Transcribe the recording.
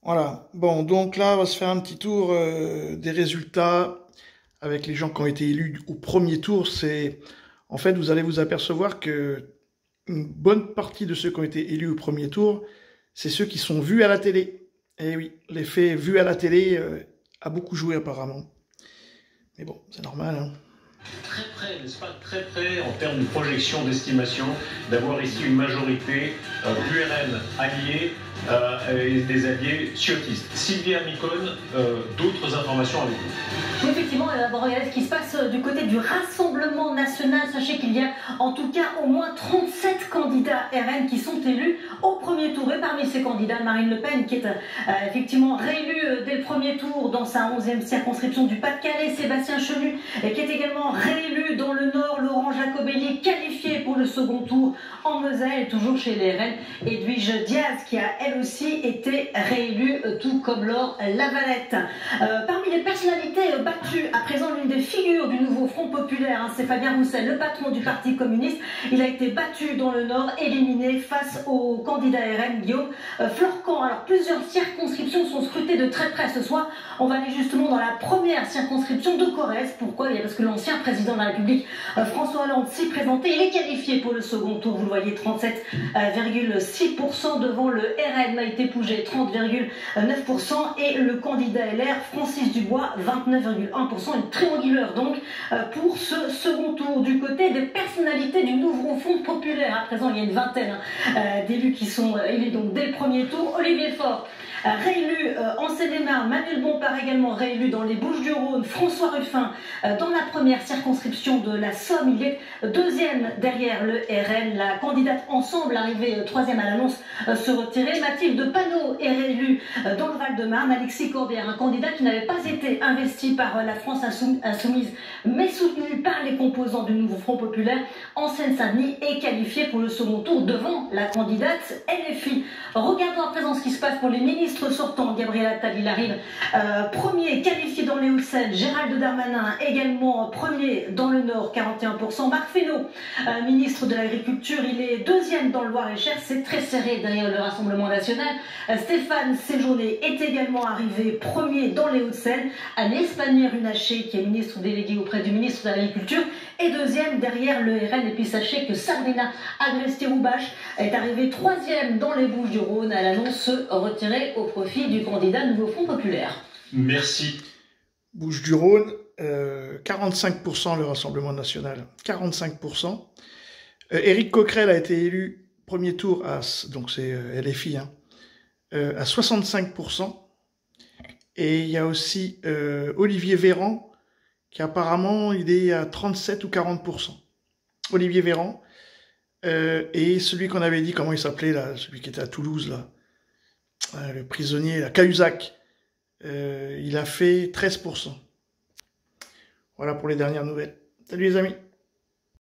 Voilà. Bon, donc là, on va se faire un petit tour des résultats avec les gens qui ont été élus au premier tour. En fait, vous allez vous apercevoir que une bonne partie de ceux qui ont été élus au premier tour, c'est ceux qui sont vus à la télé. Et oui, l'effet vu à la télé a beaucoup joué apparemment. Mais bon, c'est normal, hein. Très près, n'est-ce pas, très près en termes de projection, d'estimation, d'avoir ici une majorité URN alliée et des alliés ciotistes. Sylvia Micone, d'autres informations avec vous. Oui, effectivement, regardez ce qui se passe du côté du Rassemblement national. Sachez qu'il y a en tout cas au moins 37 candidats RN qui sont élus au premier tour. Et parmi ces candidats, Marine Le Pen, qui est effectivement réélue dès le premier tour dans sa 11e circonscription du Pas-de-Calais, Sébastien Chenu, qui est également réélu dans le Nord, Laurent Jacobelli, qualifié pour le second tour en Moselle, toujours chez les RN, Edwige Diaz, qui a elle aussi été réélue, tout comme Laure Lavalette. Parmi les personnalités battues, à présent l'une des figures du nouveau Front populaire, c'est Fabien Roussel, le patron du Parti communiste. Il a été battu dans le Nord, éliminé face au candidat RN, Guillaume Florcan. Alors plusieurs circonscriptions sont scrutées de très près ce soir. On va aller justement dans la première circonscription de Corrèze. Pourquoi? Parce que l'ancien président de la République, François Hollande, s'y présentait. Il est qualifié pour le second tour. Vous le voyez, 37,6% devant le RN, Maïté Pouget, 30,9%, et le candidat LR, Francis Dubois, 29,1%. Une triangulaire donc pour ce second tour. Du côté des personnalités du nouveau Front populaire, à présent il y a une vingtaine d'élus qui sont élus donc dès le premier tour. Olivier Faure, réélu en Seine-et-Marne, Manuel Bompard également réélu dans les Bouches-du-Rhône, François Ruffin dans la première circonscription de la Somme, il est deuxième derrière le RN. La candidate Ensemble, arrivée troisième à l'annonce, se retirer. Mathilde Panot est réélue dans le Val-de-Marne. Alexis Corbière, un candidat qui n'avait pas été investi par la France insoumise, mais soutenu par les composants du nouveau Front populaire en Seine-Saint-Denis, est qualifié pour le second tour devant la candidate LFI. Regardons à présent ce qui se passe pour les ministres sortants. Gabriel Attal, il arrive premier, qualifié dans les Hauts-de-Seine. Gérald Darmanin également premier dans le Nord, 41%. Marc Fesneau, ministre de l'Agriculture, il est deuxième dans le Loir-et-Cher. C'est très serré derrière le Rassemblement national. Stéphane Séjourné est également arrivé premier dans les Hauts-de-Seine. Agnès Pannier-Runacher, qui est ministre déléguée auprès du ministre de l'Agriculture, est deuxième derrière le RN. Et puis sachez que Sabrina Agresti-Roubache est arrivée troisième dans les Bouches-du-Rhône. Elle annonce se retirer au profit du candidat Nouveau Front populaire. Merci. Bouches-du-Rhône, 45% le Rassemblement national, 45%. Éric Coquerel a été élu premier tour, donc c'est LFI, hein, à 65%. Et il y a aussi Olivier Véran, qui apparemment il est à 37 ou 40%. Olivier Véran. Et celui qu'on avait dit, comment il s'appelait là, celui qui était à Toulouse là, le prisonnier, là, Cahuzac, il a fait 13%. Voilà pour les dernières nouvelles. Salut les amis.